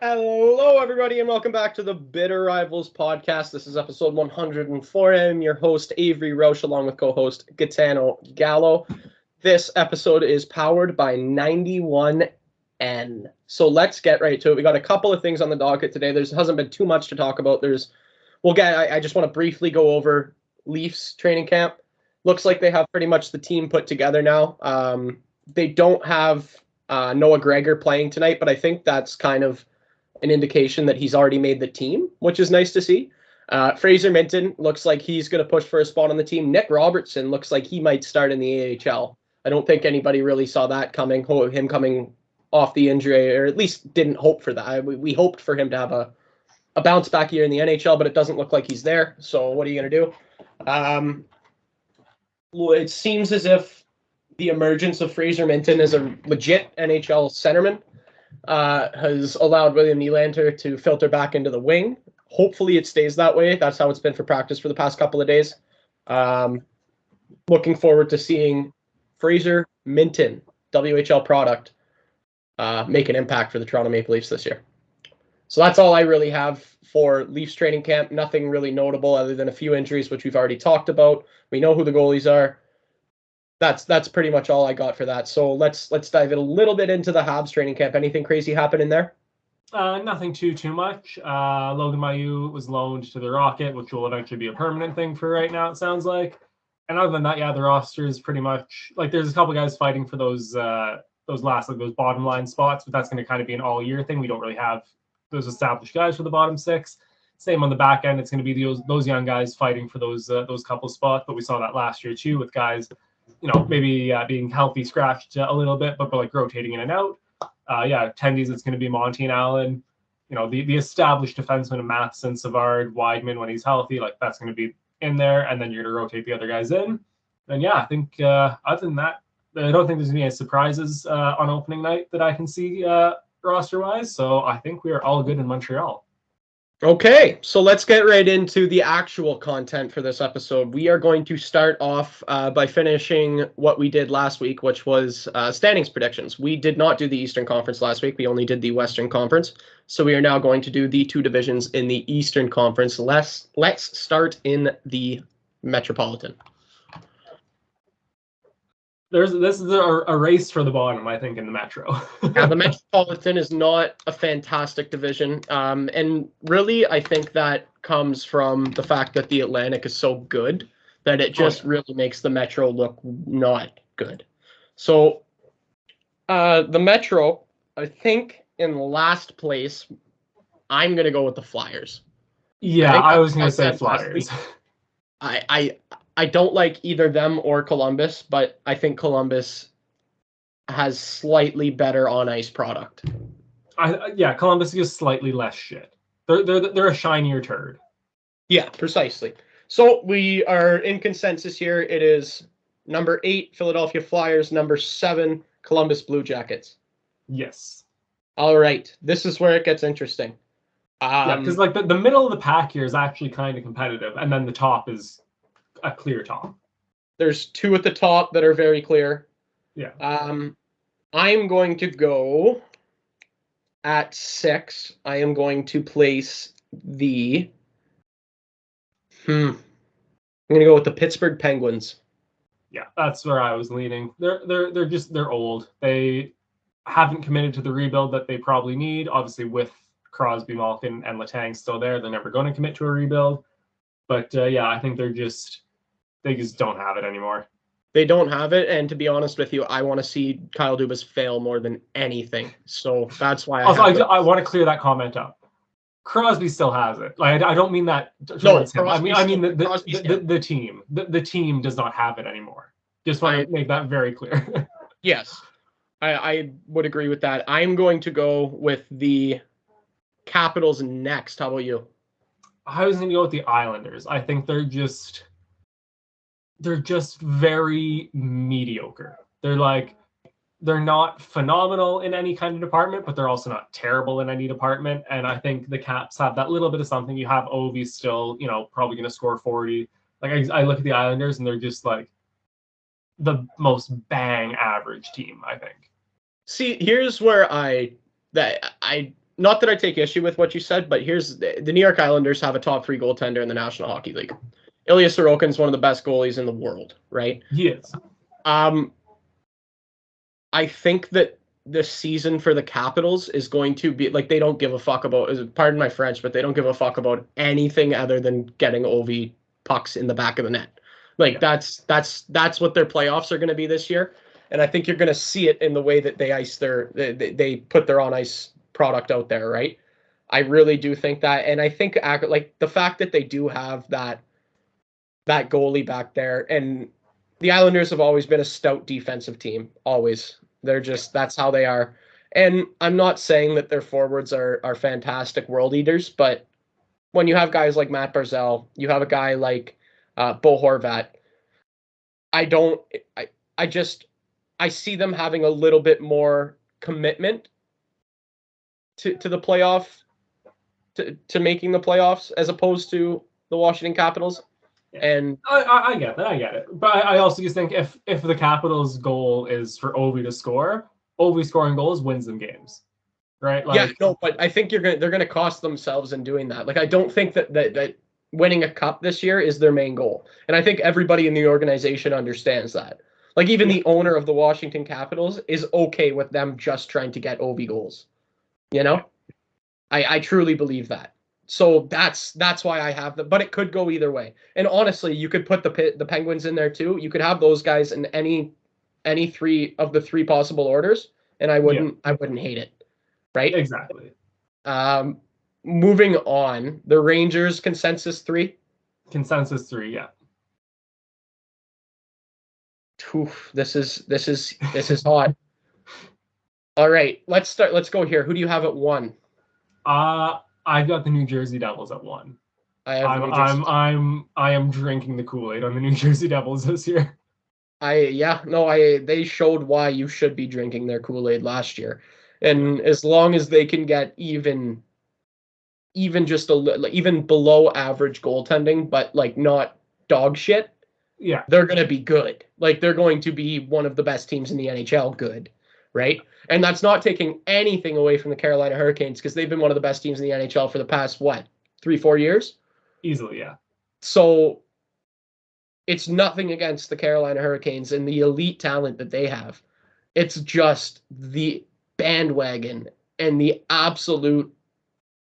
Hello, everybody, and welcome back to the Bitter Rivals podcast. This is episode 104. I'm your host, Avery Roche, along with co-host Gitano Gallo. This episode is powered by 91N. So let's get right to it. We got a couple of things on the docket today. There hasn't been too much to talk about. I just want to briefly go over Leafs training camp. Looks like they have pretty much the team put together now. They don't have Noah Gregor playing tonight, but I think that's kind of an indication that he's already made the team, which is nice to see. Fraser Minton looks like he's going to push for a spot on the team. Nick Robertson looks like he might start in the AHL. I don't think anybody really saw that coming, him coming off the injury, or at least didn't hope for that. We hoped for him to have a bounce back year in the NHL, but it doesn't look like he's there. So what are you going to do? It seems as if the emergence of Fraser Minton as a legit NHL centerman has allowed William Nylander to filter back into the wing. Hopefully it stays that way. That's how it's been for practice for the past couple of days. Looking forward to seeing Fraser Minton, WHL product, make an impact for the Toronto Maple Leafs this year. So that's all I really have for Leafs training camp. Nothing really notable other than a few injuries, which we've already talked about. We know who the goalies are. That's pretty much all I got for that. So let's dive in a little bit into the Habs training camp. Anything crazy happen in there? Nothing too much. Logan Mailloux was loaned to the Rocket, which will eventually be a permanent thing for right now, it sounds like. And other than that, the roster is pretty much like there's a couple guys fighting for those bottom line spots, but that's going to kind of be an all year thing. We don't really have those established guys for the bottom six. Same on the back end, it's going to be those young guys fighting for those couple spots. But we saw that last year too with guys, maybe being healthy, scratched a little bit, but like rotating in and out. Attendees, it's going to be Monty and Allen. The established defensemen of Matheson, Savard, Weidman when he's healthy, like that's going to be in there, and then you're going to rotate the other guys in. And I think other than that, I don't think there's going to be any surprises on opening night that I can see roster-wise. So I think we are all good in Montreal. Okay, so let's get right into the actual content for this episode. We are going to start off by finishing what we did last week, which was standings predictions. We did not do the Eastern Conference last week. We only did the Western Conference. So we are now going to do the two divisions in the Eastern Conference. Let's start in the Metropolitan. This is a race for the bottom, I think, in the Metro. Yeah, the Metropolitan is not a fantastic division. And really, I think that comes from the fact that the Atlantic is so good that it just really makes the Metro look not good. So the Metro, I think in last place, I'm going to go with the Flyers. Yeah, I was going to say Flyers. I don't like either them or Columbus, but I think Columbus has slightly better on-ice product. Columbus is slightly less shit. They're a shinier turd. Yeah, precisely. So we are in consensus here. It is number 8, Philadelphia Flyers, number 7, Columbus Blue Jackets. Yes. All right. This is where it gets interesting. Because like the middle of the pack here is actually kind of competitive, and then the top is a clear top. There's 2 at the top that are very clear. Yeah. I'm going to go at 6. I am going to place the I'm going to go with the Pittsburgh Penguins. Yeah, that's where I was leaning. They're old. They haven't committed to the rebuild that they probably need. Obviously, with Crosby, Malkin, and Letang still there, they're never going to commit to a rebuild. But I think they just don't have it anymore. They don't have it, and to be honest with you, I want to see Kyle Dubas fail more than anything. So that's why I want to clear that comment up. Crosby still has it. Like I don't mean that towards him. I mean the team. The team does not have it anymore. Just want to make that very clear. Yes, I would agree with that. I'm going to go with the Capitals next. How about you? I was going to go with the Islanders. I think they're just very mediocre. They're not phenomenal in any kind of department, but they're also not terrible in any department. And I think the Caps have that little bit of something. You have Ovi still, probably going to score 40. Like I look at the Islanders and they're just like the most bang average team, I think. See, here's where not that I take issue with what you said, but here's the New York Islanders have a top 3 goaltender in the National Hockey League. Ilya Sorokin is one of the best goalies in the world, right? He is. I think that the season for the Capitals is going to be like they don't give a fuck about, pardon my French, but they don't give a fuck about anything other than getting Ovi pucks in the back of the net. Like that's what their playoffs are going to be this year, and I think you're going to see it in the way that they put their on ice product out there, right? I really do think that, and I think like the fact that they do have that goalie back there, and the Islanders have always been a stout defensive team, always. They're just, that's how they are. And I'm not saying that their forwards are fantastic world eaters, but when you have guys like Matt Barzal, you have a guy like Bo Horvat, I see them having a little bit more commitment to the playoff, to making the playoffs, as opposed to the Washington Capitals. And I get that, I get it. But I also just think if the Capitals' goal is for Ovi to score, Ovi scoring goals wins them games, right? Like, yeah, no, but I think they're gonna cost themselves in doing that. Like, I don't think that winning a cup this year is their main goal, and I think everybody in the organization understands that. Like, even the owner of the Washington Capitals is okay with them just trying to get Ovi goals. You know, I truly believe that. So that's why I have them, but it could go either way. And honestly, you could put the Penguins in there too. You could have those guys in any 3 of the 3 possible orders, and I wouldn't hate it, right? Exactly. Moving on, the Rangers consensus 3. Consensus 3, yeah. Oof, this is hot. All right, let's go here. Who do you have at 1? I've got the New Jersey Devils at 1. I am drinking the Kool-Aid on the New Jersey Devils this year. They showed why you should be drinking their Kool-Aid last year. And as long as they can get even just even below average goaltending, but like not dog shit, they're going to be good. Like, they're going to be one of the best teams in the NHL good, right? And that's not taking anything away from the Carolina Hurricanes, because they've been one of the best teams in the NHL for the past, 3-4 years? Easily, yeah. So it's nothing against the Carolina Hurricanes and the elite talent that they have. It's just the bandwagon and the absolute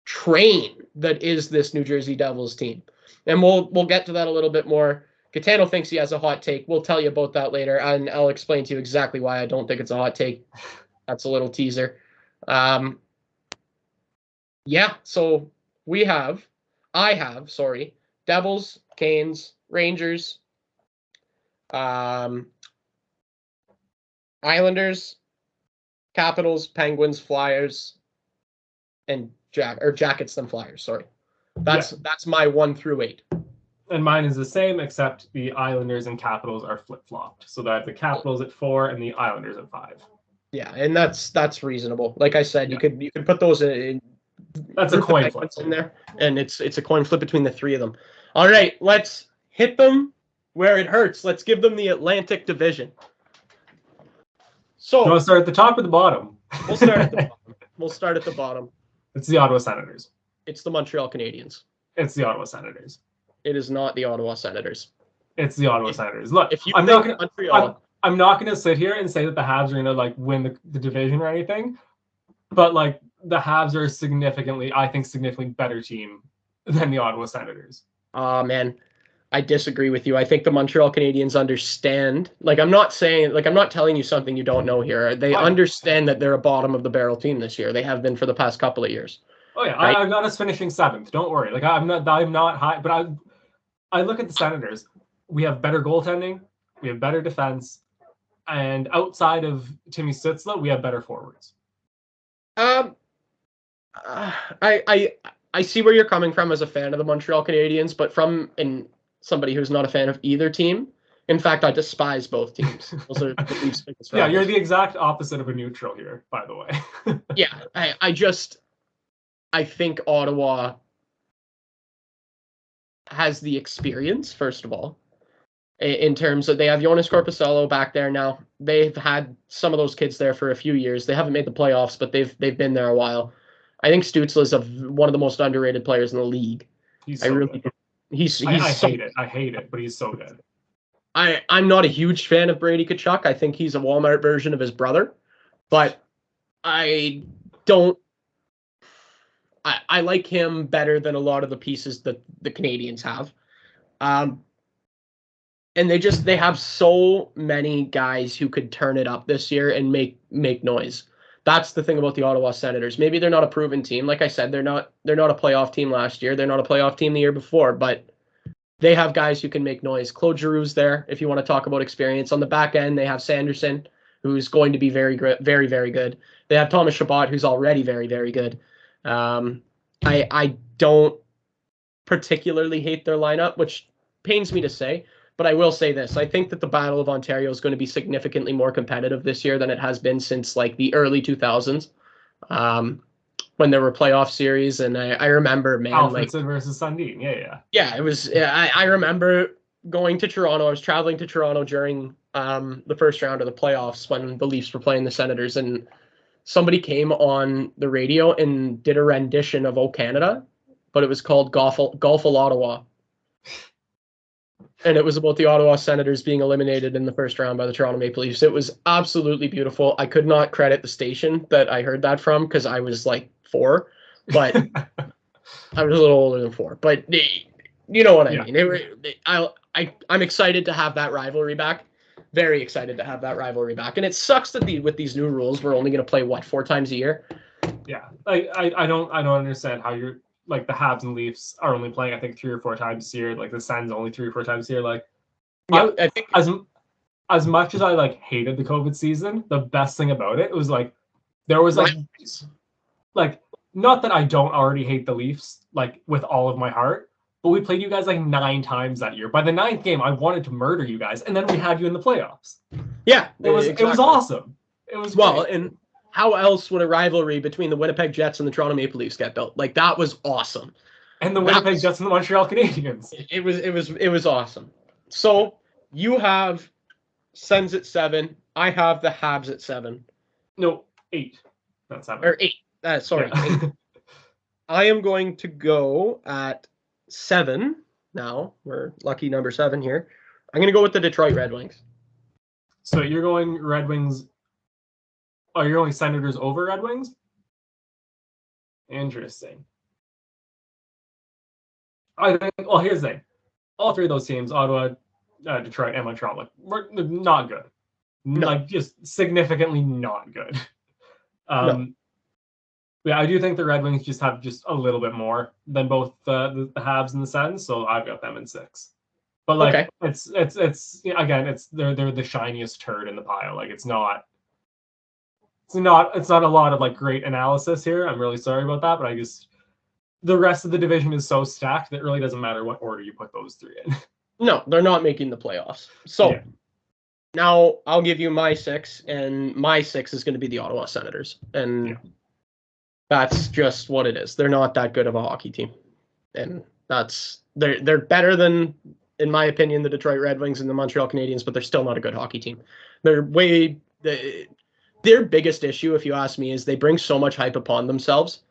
train that is this New Jersey Devils team. And we'll get to that a little bit more. Gitano thinks he has a hot take. We'll tell you about that later, and I'll explain to you exactly why I don't think it's a hot take. That's a little teaser. So I have Devils, Canes, Rangers, Islanders, Capitals, Penguins, Flyers, and Jackets, then Flyers. Sorry. That's my 1 through 8. And mine is the same, except the Islanders and Capitals are flip-flopped. So I have the Capitals at 4 and the Islanders at 5. Yeah, and that's reasonable. Like I said, you could put those in. That's a coin flip in there, and it's a coin flip between the 3 of them. All right, let's hit them where it hurts. Let's give them the Atlantic Division. So, you want to start at the top or the bottom? We'll start at the bottom. We'll start at the bottom. It's the Ottawa Senators. It's the Montreal Canadiens. It's the Ottawa Senators. It is not the Ottawa Senators. It's the Ottawa Senators. Look, if you I'm not going to sit here and say that the Habs are going to win the division or anything, but the Habs are significantly better team than the Ottawa Senators. Man, I disagree with you. I think the Montreal Canadiens understand. I'm not telling you something you don't know here. They understand that they're a bottom of the barrel team this year. They have been for the past couple of years. Oh yeah, right? I've got us finishing 7th. Don't worry. I'm not high, but I look at the Senators. We have better goaltending. We have better defense, and outside of Timmy Stützle, we have better forwards. I see where you're coming from as a fan of the Montreal Canadiens, but from somebody who's not a fan of either team. In fact, I despise both teams. Those are the Leafs' biggest rivals. Yeah, you're the exact opposite of a neutral here, by the way. Yeah, I think Ottawa has the experience, first of all, in terms of they have Jonas Corposello back there now. They've had some of those kids there for a few years. They haven't made the playoffs, but they've been there a while. I think Stützle is one of the most underrated players in the league. He's so good. I hate it. I hate it, but he's so good. I'm not a huge fan of Brady Tkachuk. I think he's a Walmart version of his brother, but I don't. I like him better than a lot of the pieces that the Canadians have. And they have so many guys who could turn it up this year and make noise. That's the thing about the Ottawa Senators. Maybe they're not a proven team. Like I said, they're not a playoff team last year. They're not a playoff team the year before, but they have guys who can make noise. Claude Giroux's there, if you want to talk about experience. On the back end, they have Sanderson, who's going to be very, very, very good. They have Thomas Chabot, who's already very, very good. I don't particularly hate their lineup, which pains me to say, but I will say this. I think that the Battle of Ontario is going to be significantly more competitive this year than it has been since like the early 2000s. When there were playoff series, and I remember, man, Alfredson versus Sundin. Yeah, it was. I remember going to Toronto. I was traveling to Toronto during the first round of the playoffs when the Leafs were playing the Senators, and somebody came on the radio and did a rendition of "O Canada," but it was called Golful Ottawa. And it was about the Ottawa Senators being eliminated in the first round by the Toronto Maple Leafs. It was absolutely beautiful. I could not credit the station that I heard that from because I was like 4, but I was a little older than 4. But you know what I mean. I'm excited to have that rivalry back. Very excited to have that rivalry back. And it sucks that with these new rules, we're only going to play 4 times a year. Yeah, I don't understand how you're like the Habs and Leafs are only playing I think 3 or 4 times a year. Like the Sens only 3 or 4 times a year. Like yeah, I think as much as I like hated the COVID season, the best thing about it was like there was like not that I don't already hate the Leafs like with all of my heart, but we played you guys like 9 times that year. By the 9th game, I wanted to murder you guys, and then we had you in the playoffs. Yeah, it was awesome. It was great. And how else would a rivalry between the Winnipeg Jets and the Toronto Maple Leafs get built? Like that was awesome. And the Winnipeg Jets and the Montreal Canadiens. It was awesome. So you have Sens at 7. I have the Habs at 7. No, 8. Not 7. Or 8. Sorry. Yeah. 8. I am going to go at 7 now. We're lucky number 7 here. I'm going to go with the Detroit Red Wings. So you're going Red Wings. Oh, you're going Senators over Red Wings? Interesting. I think, well, here's the thing. All 3 of those teams, Ottawa, Detroit, and Montreal, like, we're not good. No. Like, just significantly not good. No. Yeah, I do think the Red Wings just have just a little bit more than both the Habs and the Sens, so I've got them in 6. But like, okay. it's again, they're the shiniest turd in the pile. Like, it's not a lot of like great analysis here. I'm really sorry about that, but the rest of the division is so stacked that it really doesn't matter what order you put those 3 in. No, they're not making the playoffs. So now I'll give you my 6, and my 6 is going to be the Ottawa Senators, and that's just what it is. They're not that good of a hockey team, and they're better than, in my opinion, the Detroit Red Wings and the Montreal Canadiens, but they're still not a good hockey team. Their biggest issue, if you ask me, is they bring so much hype upon themselves.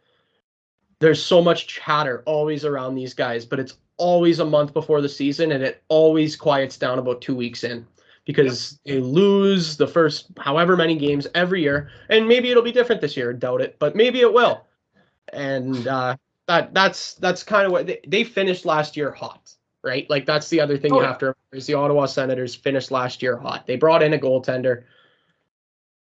There's so much chatter always around these guys, but it's always a month before the season, and it always quiets down about 2 weeks in because they lose the first however many games every year. And maybe it'll be different this year. Doubt it, but maybe it will. And that's kind of what they finished last year hot, right? Like that's the other thing you have to remember is the Ottawa Senators finished last year hot. They brought in a goaltender.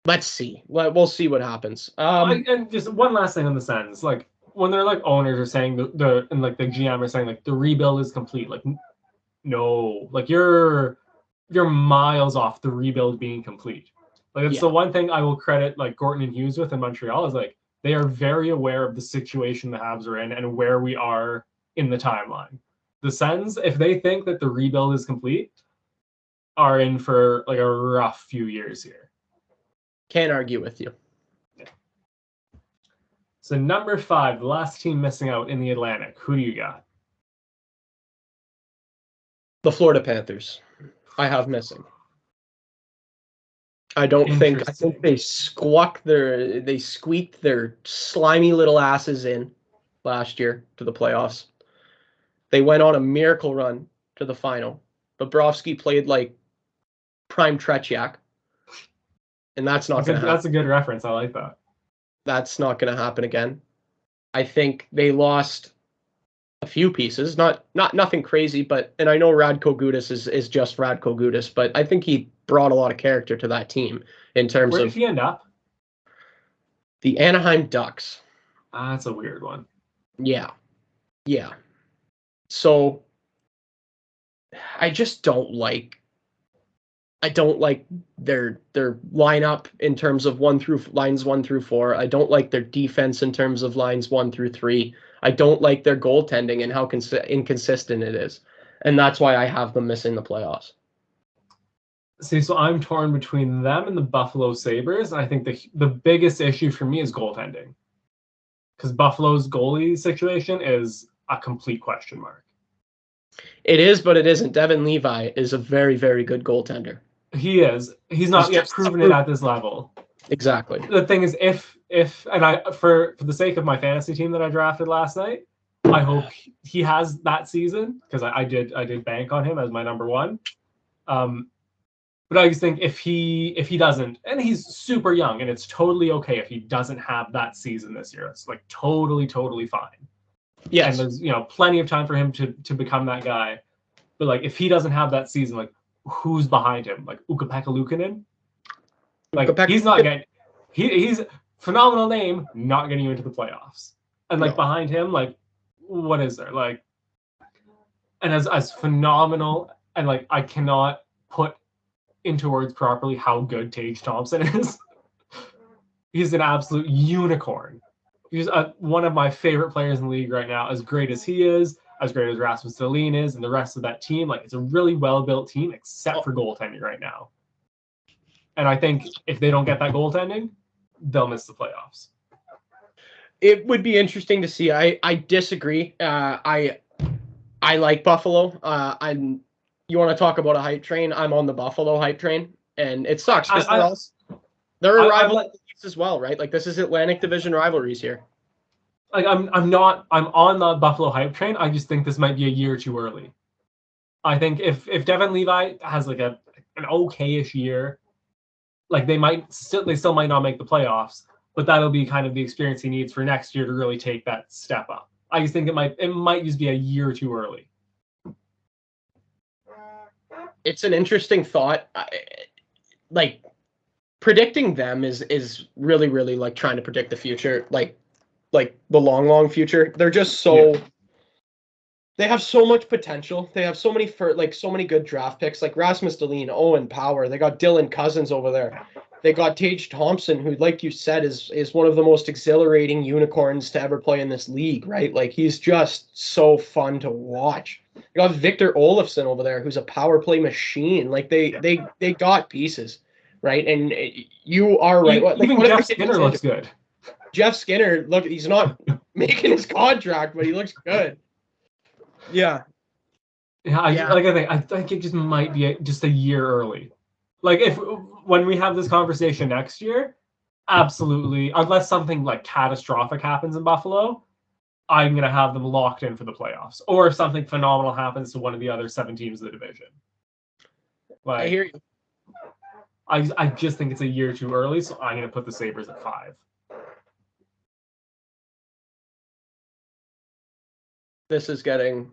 Let's see. We'll see what happens. And just one last thing on the Sens, like when they're like owners are saying and like the GM are saying like the rebuild is complete. Like, no, like you're miles off the rebuild being complete. Like it's the one thing I will credit like Gorton and Hughes with in Montreal is like they are very aware of the situation the Habs are in and where we are in the timeline. The Sens, if they think that the rebuild is complete, are in for like a rough few years here. Can't argue with you. Yeah. So number 5, the last team missing out in the Atlantic. Who do you got? The Florida Panthers. I have missing. I think they squeaked their slimy little asses in last year to the playoffs. They went on a miracle run to the final. Bobrovsky played like prime Tretiak. And that's not going to happen. That's a good reference. I like that. That's not going to happen again. I think they lost a few pieces, not nothing crazy, and I know Radko Gudas is just Radko Gudas, but I think he brought a lot of character to that team in terms of. Where did he end up? The Anaheim Ducks. That's a weird one. Yeah. So I just don't like their lineup in terms of lines 1 through 4. I don't like their defense in terms of lines 1 through 3. I don't like their goaltending and how inconsistent it is. And that's why I have them missing the playoffs. See, so I'm torn between them and the Buffalo Sabres. And I think the biggest issue for me is goaltending. Because Buffalo's goalie situation is a complete question mark. It is, but it isn't. Devin Levi is a very, very good goaltender. He is. He's not yet proven it at this level. Exactly. The thing is, if and I for the sake of my fantasy team that I drafted last night, I hope he has that season because I did bank on him as my number one. But I just think if he doesn't, and he's super young, and it's totally okay if he doesn't have that season this year. It's like totally fine. Yes. And there's plenty of time for him to become that guy. But like if he doesn't have that season, like who's behind him? Like Ukko-Pekka Luukkonen? Like he's not getting he's phenomenal name, not getting you into the playoffs. And like behind him, like what is there? Like and as phenomenal and like I cannot put into words properly how good Tage Thompson is. He's an absolute unicorn. He's one of my favorite players in the league right now. As great as he is, as great as Rasmus Dahlin is, and the rest of that team, like it's a really well-built team, except for goaltending right now. And I think if they don't get that goaltending, they'll miss the playoffs. It would be interesting to see. I disagree. I like Buffalo. You want to talk about a hype train? I'm on the Buffalo hype train, and it sucks because they're a rival as well, right? Like this is Atlantic Division rivalries here. Like I'm on the Buffalo hype train. I just think this might be a year too early. I think if Devin Levi has like an okay-ish year, like they still might not make the playoffs, but that'll be kind of the experience he needs for next year to really take that step up. I just think it might just be a year too early. It's an interesting thought. Like predicting them is really, really like trying to predict the future, like the long future. They're just so they have so much potential. They have so many good draft picks, like Rasmus Dahlin, Owen Power. They got Dylan Cousins over there. They got Tage Thompson, who, like you said, is one of the most exhilarating unicorns to ever play in this league, right? Like he's just so fun to watch. They got Victor Olofsson over there, who's a power play machine. Like they got pieces, right? And you are right. Even Jeff Skinner looks good. Jeff Skinner, look, he's not making his contract, but he looks good. Yeah. I think it just might be just a year early. Like when we have this conversation next year, absolutely, unless something like catastrophic happens in Buffalo, I'm gonna have them locked in for the playoffs. Or if something phenomenal happens to one of the other 7 teams of the division. Like, I hear you. I just think it's a year too early, so I'm gonna put the Sabres at 5. This is getting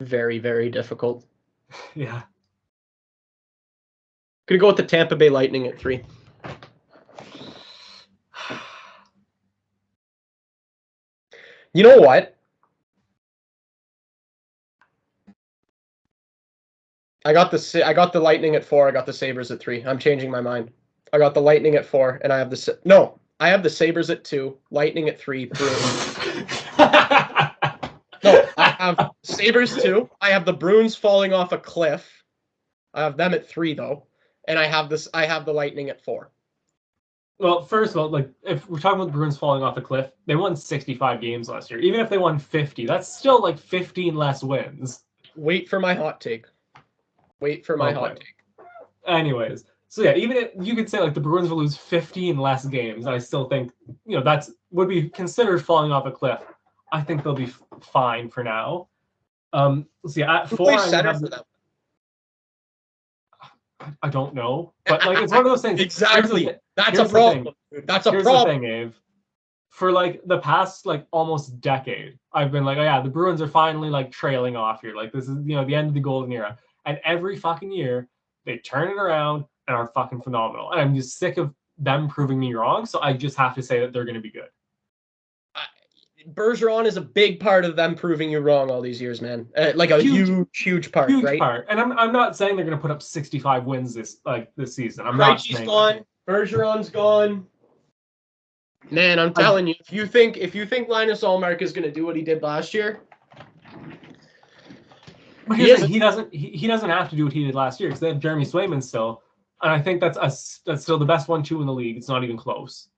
very, very difficult. Yeah. Gonna go with the Tampa Bay Lightning at 3. You know what? I got the Lightning at 4. I got the Sabres at 3. I'm changing my mind. I got the Lightning at 4, and I have the Sabres at 2, Lightning at 3, Bruins. No, I have Sabres 2. I have the Bruins falling off a cliff. I have them at 3 though, and I have the Lightning at 4. Well, first of all, like if we're talking about the Bruins falling off a cliff, they won 65 games last year. Even if they won 50, that's still like 15 less wins. Wait for my hot take. Hot take. Anyways, So yeah, even if you could say like the Bruins will lose 15 less games, I still think that's would be considered falling off a cliff. I think they'll be fine for now. Let's see. At Who 4, plays I'm gonna center have for them? I don't know, but like it's one of those things. Exactly. That's a Here's the thing. problem. That's a Here's problem. the thing, Ave. For like the past like almost decade, I've been like, oh yeah, the Bruins are finally like trailing off here. Like this is the end of the golden era. And every fucking year they turn it around and are fucking phenomenal. And I'm just sick of them proving me wrong. So I just have to say that they're going to be good. Bergeron is a big part of them proving you wrong all these years, man. Like a huge part, huge right? part. And I'm not saying they're going to put up 65 wins this season. I'm not Krejci's saying gone. Bergeron's gone. Man, I'm telling you, if you think Linus Ullmark is going to do what he did last year, but he doesn't have to do what he did last year because they have Jeremy Swayman still, and I think that's still the best 1-2 in the league. It's not even close,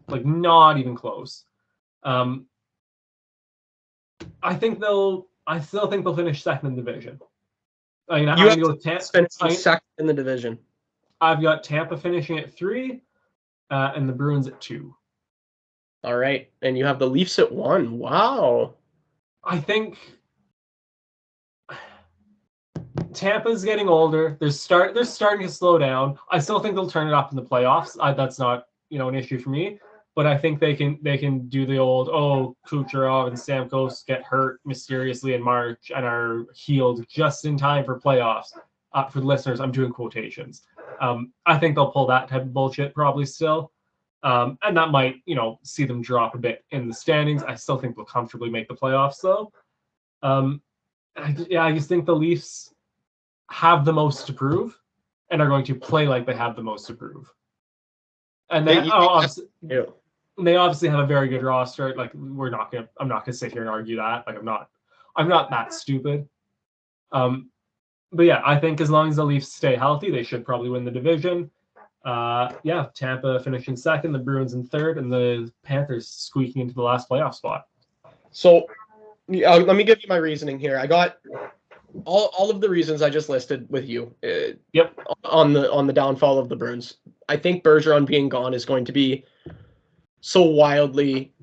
like not even close. I still think they'll finish second in the division. I'm going to go with Tampa. Finishing second in the division. I've got Tampa finishing at 3, and the Bruins at 2. All right, and you have the Leafs at 1. Wow. I think Tampa's getting older. They're starting to slow down. I still think they'll turn it up in the playoffs. That's not an issue for me. But I think they can do the old Kucherov and Stamkos get hurt mysteriously in March and are healed just in time for playoffs. For the listeners, I'm doing quotations. I think they'll pull that type of bullshit probably still. And that might, see them drop a bit in the standings. I still think they'll comfortably make the playoffs, though. I just think the Leafs have the most to prove and are going to play like they have the most to prove. And they obviously have a very good roster. Like I'm not gonna sit here and argue that. Like I'm not that stupid. But yeah, I think as long as the Leafs stay healthy, they should probably win the division. Tampa finishing second, the Bruins in third, and the Panthers squeaking into the last playoff spot. So let me give you my reasoning here. I got all of the reasons I just listed with you. Yep. On the downfall of the Bruins. I think Bergeron being gone is going to be so wildly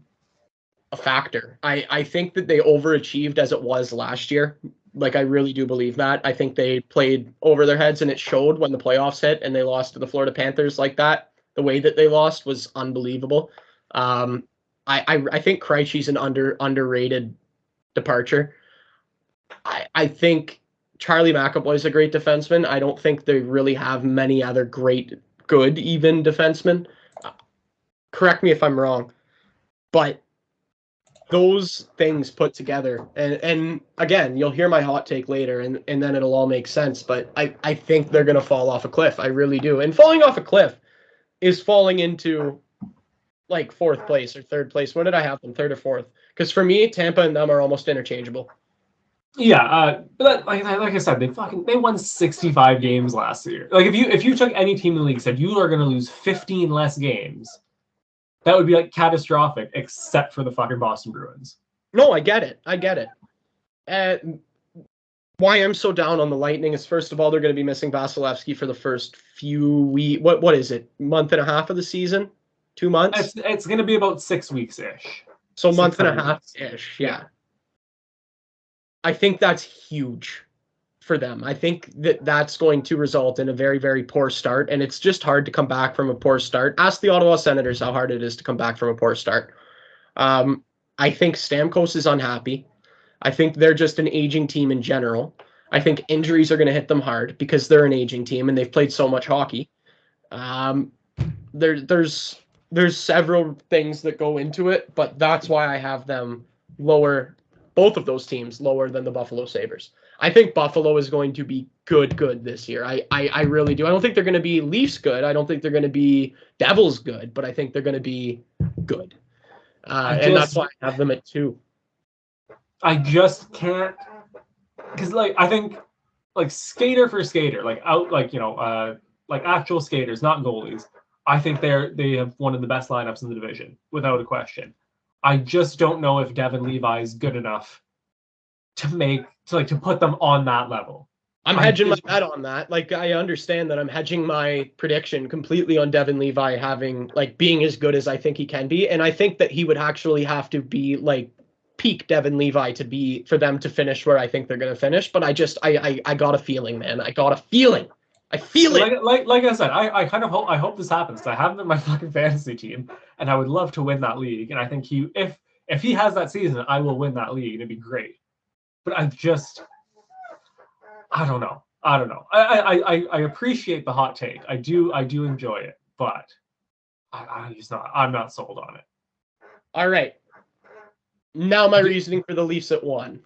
a factor. I think that they overachieved as it was last year. Like, I really do believe that. I think they played over their heads, and it showed when the playoffs hit and they lost to the Florida Panthers like that. The way that they lost was unbelievable. I think Krejci's an underrated departure. I think Charlie McAvoy is a great defenseman. I don't think they really have many other good, even defensemen. Correct me if I'm wrong, but those things put together, and again, you'll hear my hot take later, and then it'll all make sense, but I think they're going to fall off a cliff. I really do. And falling off a cliff is falling into like fourth place or third place. What did I have them, third or fourth? Because for me, Tampa and them are almost interchangeable. Yeah, but like I said, they won 65 games last year. Like if you took any team in the league and said you are going to lose 15 less games, that would be like catastrophic, except for the fucking Boston Bruins. No, I get it. Why I'm so down on the Lightning is, first of all, they're going to be missing Vasilevsky for the first few weeks. What is it? Month and a half of the season? 2 months? It's going to be about 6 weeks ish. So month and a half ish. Yeah. I think that's huge for them. I think that's going to result in a very, very poor start, and it's just hard to come back from a poor start. Ask the Ottawa Senators how hard it is to come back from a poor start. I think Stamkos is unhappy. I think they're just an aging team in general. I think injuries are going to hit them hard because they're an aging team and they've played so much hockey. There's several things that go into it, but that's why I have them lower, both of those teams lower than the Buffalo Sabres. I think Buffalo is going to be good this year. I really do. I don't think they're going to be Leafs good. I don't think they're going to be Devils good, but I think they're going to be good. And that's why I have them at 2. I just can't, because I think skater for skater, like actual skaters, not goalies. I think they have one of the best lineups in the division without a question. I just don't know if Devin Levi is good enough to put them on that level. I'm hedging my bet on that. Like, I understand that I'm hedging my prediction completely on Devin Levi being as good as I think he can be. And I think that he would actually have to be like peak Devin Levi for them to finish where I think they're going to finish. But I got a feeling, man. I got a feeling. I feel it. Like I said, I kind of hope this happens. I have him in my fucking fantasy team, and I would love to win that league. And I think if he has that season, I will win that league. It'd be great. But I don't know. I appreciate the hot take. I do enjoy it, but I'm not sold on it. All right. Now my reasoning for the Leafs at 1.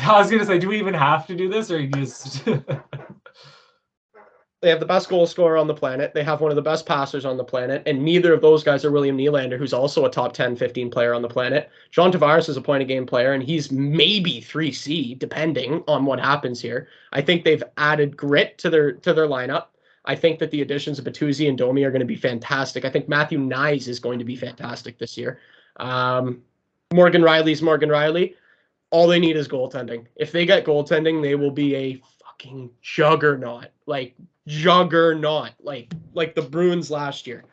I was gonna say, do we even have to do this, or you just? They have the best goal scorer on the planet. They have one of the best passers on the planet, and neither of those guys are William Nylander, who's also a top 10, 15 player on the planet. John Tavares is a point-a-game player, and he's maybe 3C, depending on what happens here. I think they've added grit to their lineup. I think that the additions of Bertuzzi and Domi are going to be fantastic. I think Matthew Nyes is going to be fantastic this year. Morgan Riley's Morgan Riley. All they need is goaltending. If they get goaltending, they will be a fucking juggernaut. Like the Bruins last year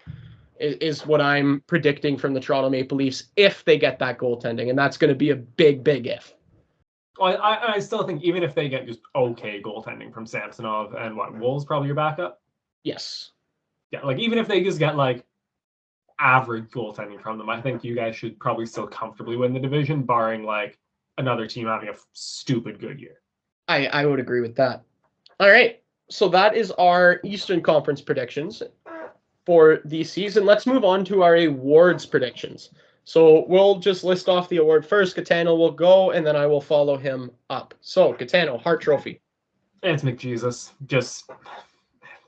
is what I'm predicting from the Toronto Maple Leafs if they get that goaltending, and that's going to be a big if. Well, I still think even if they get just okay goaltending from Samsonov and Wolves probably your backup. Yes. Yeah, like even if they just get like average goaltending from them, I think you guys should probably still comfortably win the division, barring like another team having a stupid good year. I would agree with that. All right. So that is our Eastern Conference predictions for the season. Let's move on to our awards predictions. So we'll just list off the award first. Gitano will go, and then I will follow him up. So, Gitano, Hart Trophy. It's McJesus. It's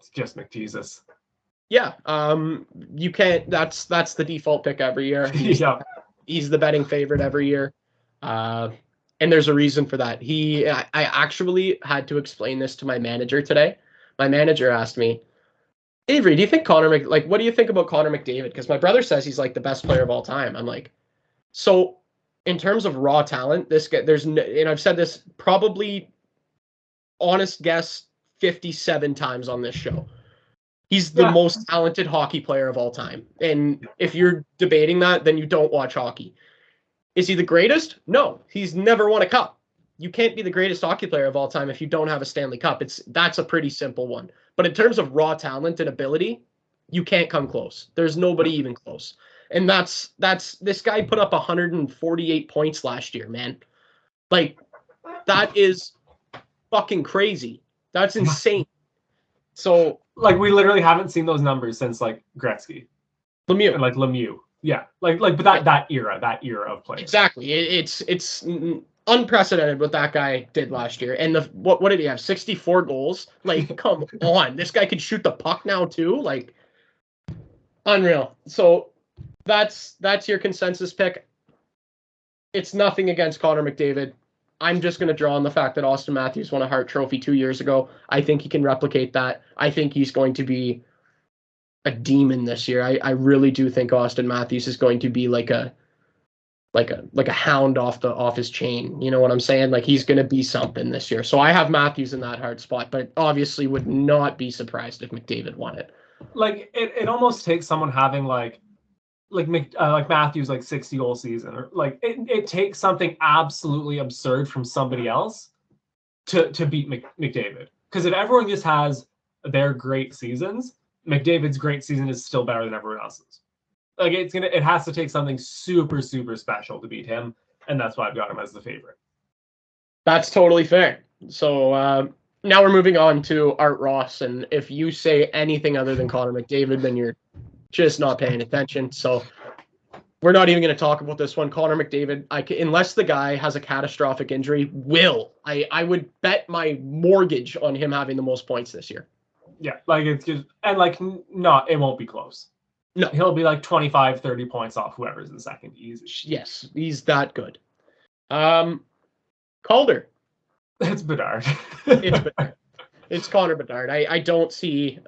just McJesus. Yeah. You can't. That's the default pick every year. He's the betting favorite every year. And there's a reason for that. I actually had to explain this to my manager today. My manager asked me, Avery, do you think what do you think about Connor McDavid? Because my brother says he's like the best player of all time. I'm like, so in terms of raw talent, this guy, and I've said this probably, honest guess, 57 times on this show. He's the most talented hockey player of all time. And if you're debating that, then you don't watch hockey. Is he the greatest? No, he's never won a cup. You can't be the greatest hockey player of all time if you don't have a Stanley Cup. That's a pretty simple one. But in terms of raw talent and ability, you can't come close. There's nobody even close. And that's this guy put up 148 points last year, man. Like, that is fucking crazy. That's insane. So, like, we literally haven't seen those numbers since like Gretzky, Lemieux, and like Lemieux. Yeah, but that era of play. Exactly. It's unprecedented what that guy did last year. And what did he have? 64 goals? Like, come on. This guy could shoot the puck now too? Like, unreal. So that's your consensus pick. It's nothing against Connor McDavid. I'm just going to draw on the fact that Austin Matthews won a Hart Trophy 2 years ago. I think he can replicate that. I think he's going to be a demon this year. I really do think Austin Matthews is going to be like a hound off his chain. You know what I'm saying? Like, he's going to be something this year. So I have Matthews in that hard spot, but obviously would not be surprised if McDavid won it. Like, it almost takes someone having like Matthews, like 60 goal season, or like it takes something absolutely absurd from somebody else to beat McDavid. Because if everyone just has their great seasons, McDavid's great season is still better than everyone else's. Like, it has to take something super, super special to beat him, and that's why I've got him as the favorite. That's totally fair. So now we're moving on to Art Ross, and if you say anything other than Connor McDavid, then you're just not paying attention. So we're not even going to talk about this one. Connor McDavid, unless the guy has a catastrophic injury, I would bet my mortgage on him having the most points this year. Yeah, like, it's just, and like, not, it won't be close. No, he'll be like 25, 30 points off whoever's in second. Easy. Yes, he's that good. Calder. It's Bedard. It's Bedard. It's Connor Bedard. I don't see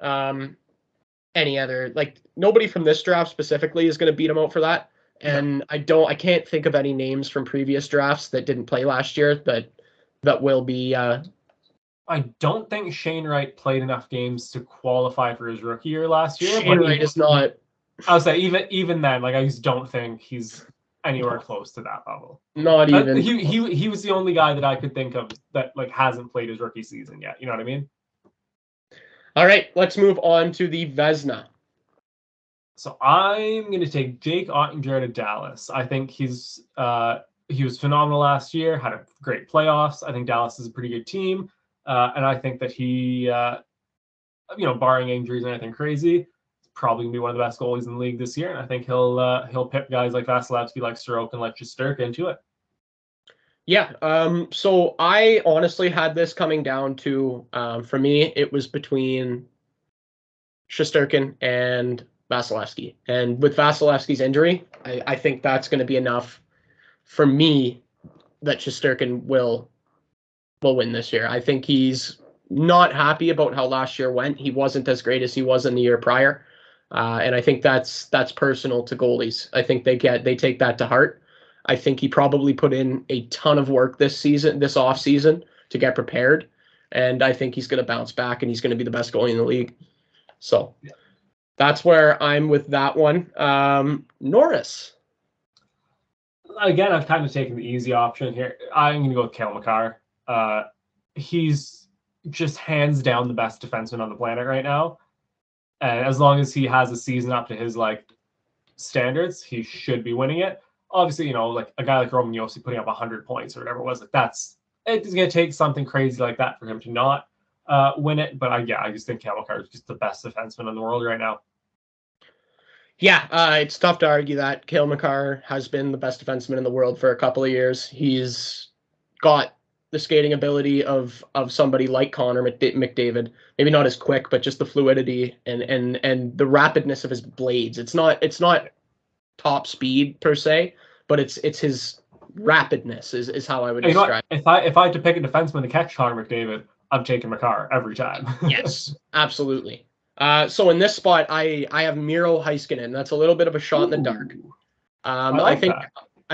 any other, like, nobody from this draft specifically is going to beat him out for that. And no. I can't think of any names from previous drafts that didn't play last year that will be I don't think Shane Wright played enough games to qualify for his rookie year last year. Shane Wright is not. I would say even then, like I just don't think he's anywhere close to that level. Not even. He was the only guy that I could think of that like hasn't played his rookie season yet. You know what I mean? All right, let's move on to the Vezina. So I'm going to take Jake Ottinger to Dallas. I think he was phenomenal last year, had a great playoffs. I think Dallas is a pretty good team. And I think that he, barring injuries or anything crazy, probably going to be one of the best goalies in the league this year. And I think he'll pip guys like Vasilevsky, like Sorokin, like Shesterkin into it. Yeah. So I honestly had this coming down to, for me, it was between Shesterkin and Vasilevsky. And with Vasilevsky's injury, I think that's going to be enough for me that Shesterkin will win this year. I think he's not happy about how last year went. He wasn't as great as he was in the year prior. And I think that's personal to goalies. I think they take that to heart. I think he probably put in a ton of work this off season to get prepared. And I think he's going to bounce back and he's going to be the best goalie in the league. So that's where I'm with that one. Norris. Again, I've kind of taken the easy option here. I'm going to go with Cale Makar. He's just hands down the best defenseman on the planet right now. And as long as he has a season up to his standards, he should be winning it. Obviously, like a guy like Roman Josi putting up 100 points or whatever it was, it's going to take something crazy like that for him to not win it. But I just think Cale Makar is just the best defenseman in the world right now. Yeah, it's tough to argue that. Cale Makar has been the best defenseman in the world for a couple of years. He's got the skating ability of somebody like Connor McDavid. Maybe not as quick, but just the fluidity and the rapidness of his blades. It's not top speed per se, but it's his rapidness is how I would describe it. If I had to pick a defenseman to catch Connor McDavid, I'm taking Makar every time. Yes, absolutely. So in this spot, I have Miro Heiskanen. That's a little bit of a shot in the dark. I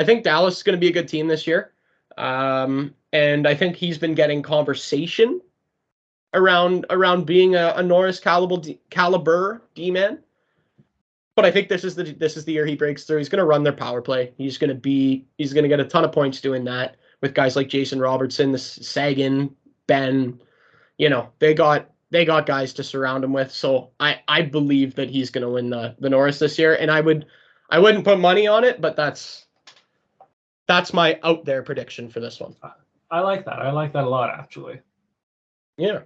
think Dallas is going to be a good team this year. And I think he's been getting conversation around being a Norris caliber D-man. But I think this is the year he breaks through. He's going to run their power play. He's going to get a ton of points doing that with guys like Jason Robertson, the Sagan, Ben. They got guys to surround him with. So I believe that he's going to win the Norris this year. And I wouldn't put money on it, but that's my out there prediction for this one. I like that. I like that a lot, actually. Yeah.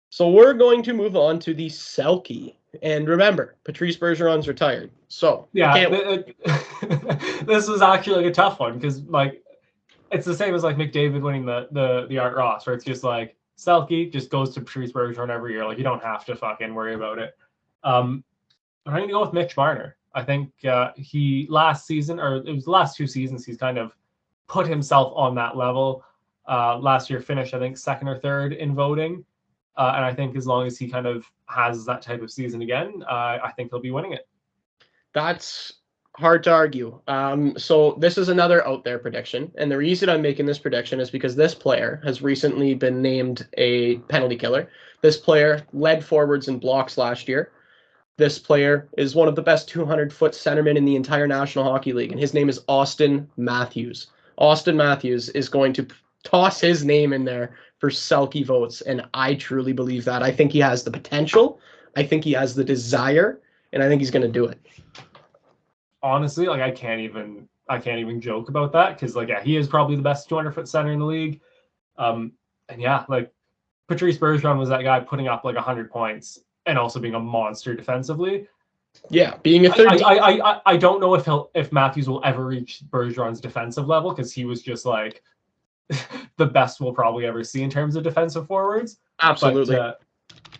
So we're going to move on to the Selke. And remember, Patrice Bergeron's retired. So yeah, this was actually a tough one because it's the same as McDavid winning the Art Ross, where it's just Selke just goes to Patrice Bergeron every year. You don't have to fucking worry about it. I'm going to go with Mitch Marner. I think he last season, or it was the last 2 seasons, he's kind of put himself on that level. Last year finished, I think, 2nd or 3rd in voting. And I think as long as he kind of has that type of season again, I think he'll be winning it. That's hard to argue. So this is another out there prediction. And the reason I'm making this prediction is because this player has recently been named a penalty killer. This player led forwards in blocks last year. This player is one of the best 200-foot centermen in the entire National Hockey League, and his name is Austin Matthews. Austin Matthews is going to toss his name in there for Selke votes, and I truly believe that. I think he has the potential, I think he has the desire, and I think he's going to do it. Honestly, I can't even joke about that because he is probably the best 200-foot center in the league. And yeah, Patrice Bergeron was that guy putting up 100 points and also being a monster defensively. Yeah, being a third. I don't know if Matthews will ever reach Bergeron's defensive level because he was just the best we'll probably ever see in terms of defensive forwards. Absolutely.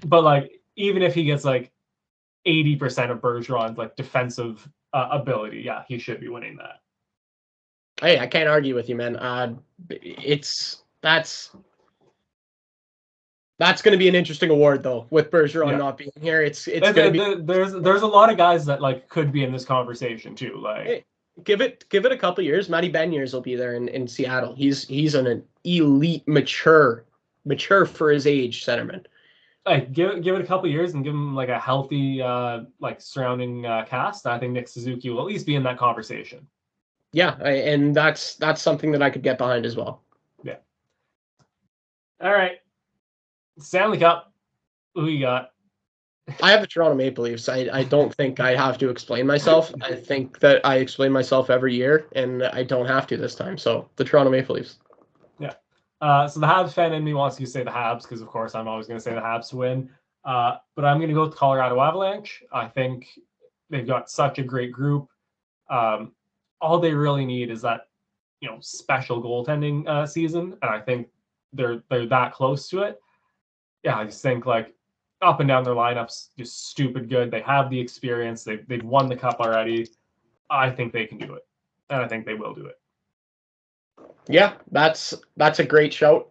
But even if he gets 80% of Bergeron's defensive ability, yeah, he should be winning that. Hey, I can't argue with you, man. That's going to be an interesting award, though, with Bergeron not being here. It's going to be. There's a lot of guys that could be in this conversation too. Hey, give it a couple years. Matty Beniers will be there in Seattle. He's an elite, mature mature for his age centerman. Like give it a couple years and give him like a healthy surrounding cast. I think Nick Suzuki will at least be in that conversation. Yeah, and that's something that I could get behind as well. Yeah. All right. Stanley Cup. Who you got? I have the Toronto Maple Leafs. I don't think I have to explain myself. I think that I explain myself every year, and I don't have to this time. So the Toronto Maple Leafs. Yeah. So the Habs fan in me wants you to say the Habs because, of course, I'm always going to say the Habs to win. But I'm going to go with the Colorado Avalanche. I think they've got such a great group. All they really need is that, special goaltending season, and I think they're that close to it. Yeah, I just think like up and down their lineups just stupid good. They have the experience. They've won the cup already. I think they can do it, and I think they will do it. Yeah, that's a great shout.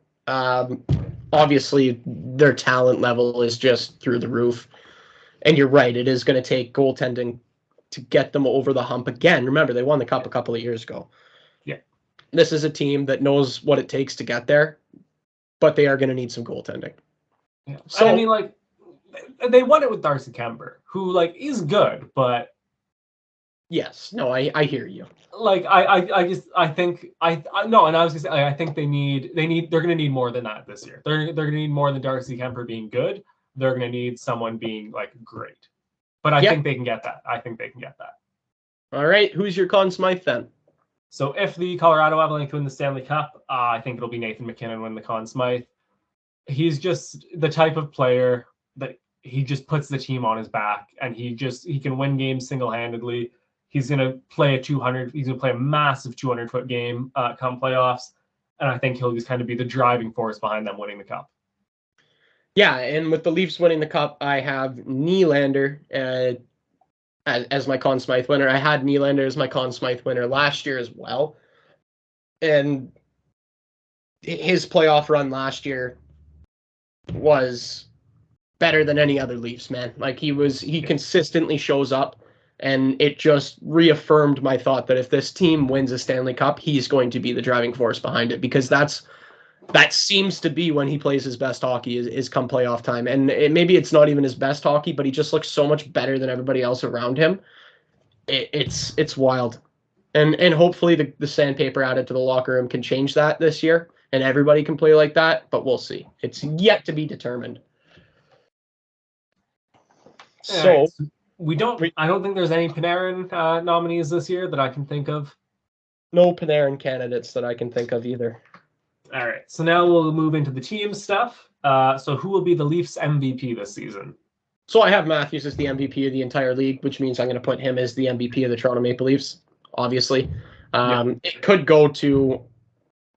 Obviously, their talent level is just through the roof, and you're right. It is going to take goaltending to get them over the hump again. Remember, they won the cup a couple of years ago. Yeah, this is a team that knows what it takes to get there, but they are going to need some goaltending. Yeah. So I mean, like, they won it with Darcy Kemper, who like is good, but yes, no, I hear you. Like I think no, and I was gonna say I think they're gonna need more than that this year. They're gonna need more than Darcy Kemper being good. They're gonna need someone being like great. But I think they can get that. I think they can get that. All right, who's your Conn Smythe then? So if the Colorado Avalanche win the Stanley Cup, I think it'll be Nathan MacKinnon win the Conn Smythe. He's just the type of player that he just puts the team on his back, and he can win games single-handedly. He's going to play he's going to play a massive 200-foot game come playoffs, and I think he'll just kind of be the driving force behind them winning the cup. Yeah, and with the Leafs winning the cup, I have Nylander as my Conn Smythe winner. I had Nylander as my Conn Smythe winner last year as well. And his playoff run last year was better than any other Leafs, man. Like he consistently shows up, and it just reaffirmed my thought that if this team wins a Stanley Cup, he's going to be the driving force behind it, because that seems to be when he plays his best hockey is come playoff time. And maybe it's not even his best hockey, but he just looks so much better than everybody else around him. It's wild. And hopefully the sandpaper added to the locker room can change that this year, and everybody can play like that, but we'll see. It's yet to be determined. So I don't think there's any Panarin nominees this year that I can think of. No Panarin candidates that I can think of either. All right, so now we'll move into the team stuff. So who will be the Leafs MVP this season? So I have Matthews as the MVP of the entire league, which means I'm going to put him as the MVP of the Toronto Maple Leafs, obviously. It could go to,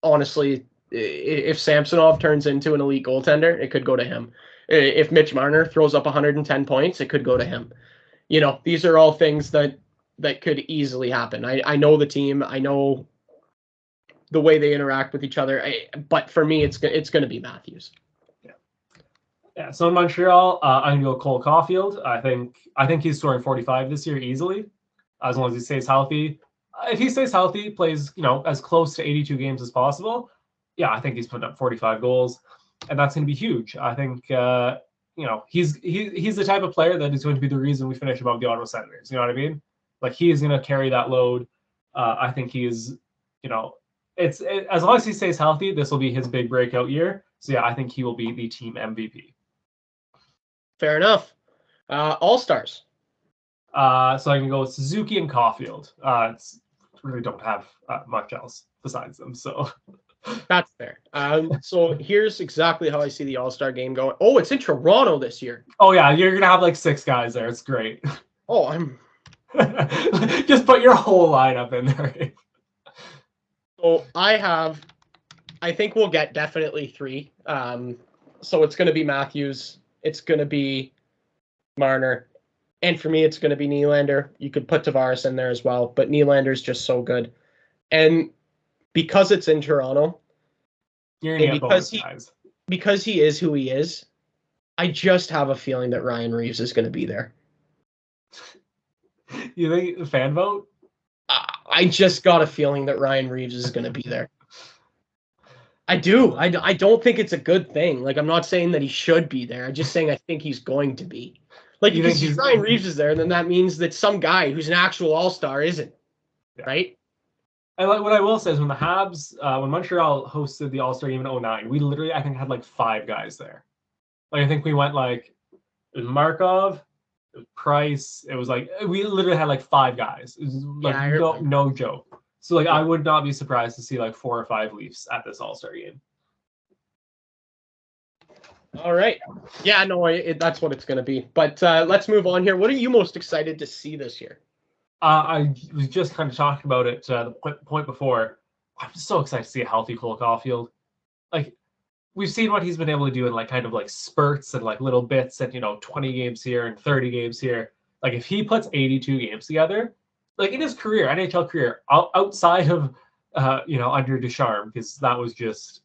honestly, if Samsonov turns into an elite goaltender, it could go to him. If Mitch Marner throws up 110 points, it could go to him. These are all things that could easily happen. I know the team. I know the way they interact with each other. But for me, it's going to be Matthews. Yeah. So in Montreal, I'm going to go Cole Caulfield. I think he's scoring 45 this year easily, as long as he stays healthy. If he stays healthy, plays as close to 82 games as possible. Yeah, I think he's putting up 45 goals, and that's going to be huge. I think he's the type of player that is going to be the reason we finish above the Ottawa Senators. You know what I mean? Like, he is going to carry that load. I think he is, as long as he stays healthy, this will be his big breakout year. So yeah, I think he will be the team MVP. Fair enough. All-Stars. So I can go with Suzuki and Caulfield. Really don't have much else besides them. So that's fair. So here's exactly how I see the All-Star game going. Oh, it's in Toronto this year. Oh yeah, you're gonna have like 6 guys there. It's great. Oh, I'm just put your whole lineup in there. So I think we'll get definitely 3. So it's going to be Matthews. It's going to be Marner. And for me, it's going to be Nylander. You could put Tavares in there as well, but Nylander's just so good. And because it's in Toronto, and because he is who he is, I just have a feeling that Ryan Reeves is going to be there. You think the fan vote? I just got a feeling that Ryan Reeves is going to be there. I do. I don't think it's a good thing. Like, I'm not saying that he should be there. I'm just saying I think he's going to be. Like, You because think he's Ryan Reeves is there, then that means that some guy who's an actual all-star isn't, yeah. right? And like what I will say is when the Habs, when Montreal hosted the All-Star game in 2009, we literally, I think, had like 5 guys there. Like, I think we went like, it was Markov, it was Price. It was like, we literally had like 5 guys. It was like, Yeah, no joke. So like, I Yeah. would not be surprised to see like 4 or 5 Leafs at this All-Star game. All right. Yeah, no, that's what it's going to be. But let's move on here. What are you most excited to see this year? I was just kind of talking about it the point before. I'm so excited to see a healthy Cole Caulfield. Like, we've seen what he's been able to do in like kind of like spurts and like little bits and 20 games here and 30 games here. Like, if he puts 82 games together, like in his career, NHL career, outside of under Ducharme, because that was just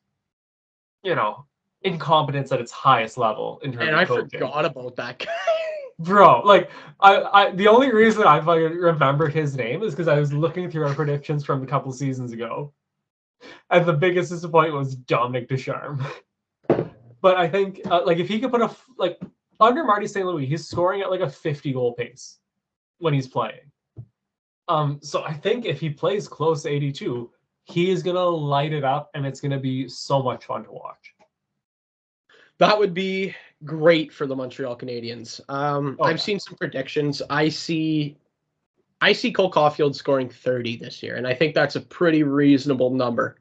incompetence at its highest level in terms And of I coaching. forgot about that guy. Bro, like I the only reason I fucking remembered his name is because I was looking through our predictions from a couple seasons ago, and the biggest disappointment was Dominic Ducharme. But I think like if he could put under Marty St. Louis, he's scoring at like a 50-goal pace when he's playing. So I think if he plays close to 82, he is gonna light it up, and it's gonna be so much fun to watch. That would be great for the Montreal Canadiens. I've seen some predictions. I see Cole Caulfield scoring 30 this year, and I think that's a pretty reasonable number.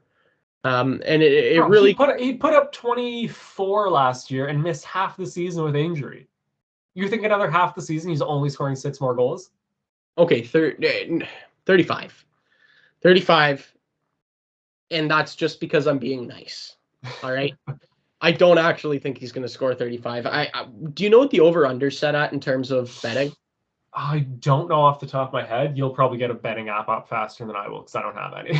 And it Bro, really he put up 24 last year and missed half the season with injury. You think another half the season he's only scoring 6 more goals? okay, 35. 35, and that's just because I'm being nice. All right. I don't actually think he's going to score 35. Do you know what the over/under set at in terms of betting? I don't know off the top of my head. You'll probably get a betting app up faster than I will because I don't have any.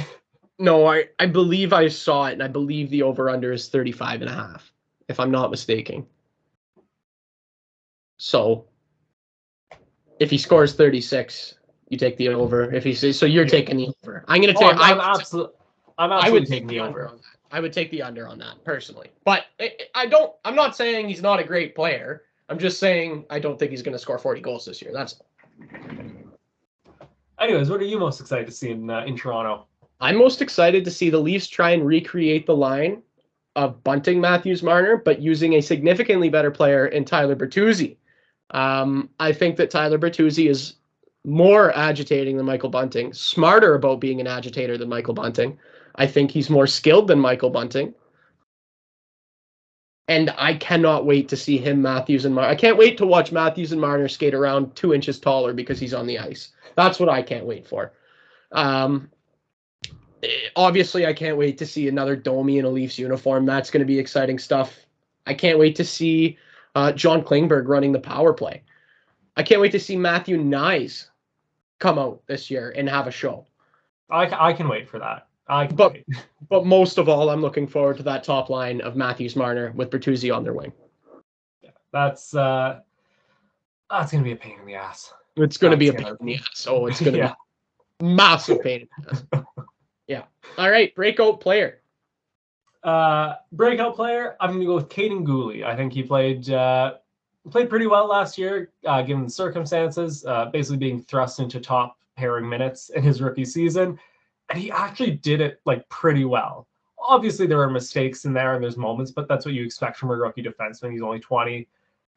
No, I believe I saw it, and I believe the over/under is 35.5, if I'm not mistaken. So if he scores 36, you take the over. If he says so, you're taking the over. I'm going to take. I'm absolutely taking the over. On that. I would take the under on that personally, but I'm not saying he's not a great player. I'm just saying I don't think he's going to score 40 goals this year. That's all. Anyways, what are you most excited to see in Toronto? I'm most excited to see the Leafs try and recreate the line of Bunting, Matthews, Marner, but using a significantly better player in Tyler Bertuzzi. I think that Tyler Bertuzzi is more agitating than Michael Bunting, smarter about being an agitator than Michael Bunting. I think he's more skilled than Michael Bunting. And I cannot wait to see him, Matthews, and Marner. I can't wait to watch Matthews and Marner skate around 2 inches taller because he's on the ice. That's what I can't wait for. Obviously, I can't wait to see another Domi in a Leafs uniform. That's going to be exciting stuff. I can't wait to see John Klingberg running the power play. I can't wait to see Matthew Nyes come out this year and have a show. I can wait for that. But most of all, I'm looking forward to that top line of Matthews, Marner with Bertuzzi on their wing. Yeah, that's going to be a pain in the ass. It's going to be a pain in the ass. Oh, it's going to be massive pain in the ass. Yeah. All right. Breakout player. Breakout player. I'm going to go with Caden Gooley. I think he played pretty well last year, given the circumstances, basically being thrust into top pairing minutes in his rookie season. And he actually did it like pretty well. Obviously, there were mistakes in there and there's moments, but that's what you expect from a rookie defenseman. He's only 20.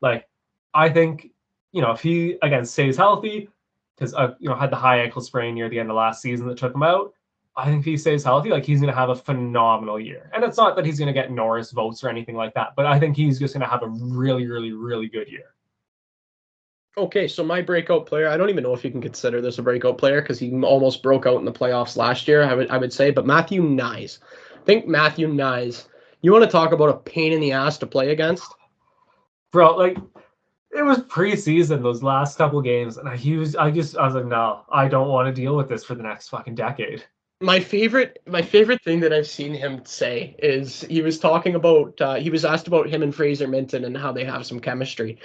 Like, I think, if he, again, stays healthy, because, had the high ankle sprain near the end of last season that took him out. I think if he stays healthy, like, he's going to have a phenomenal year. And it's not that he's going to get Norris votes or anything like that, but I think he's just going to have a really, really, really good year. Okay, so my breakout player, I don't even know if you can consider this a breakout player because he almost broke out in the playoffs last year, I would say, but Matthew Nyes. I think Matthew Nyes, you want to talk about a pain in the ass to play against? Bro, like, it was preseason those last couple games, and I was like, no, I don't want to deal with this for the next fucking decade. My favorite thing that I've seen him say is he was talking about, he was asked about him and Fraser Minton and how they have some chemistry.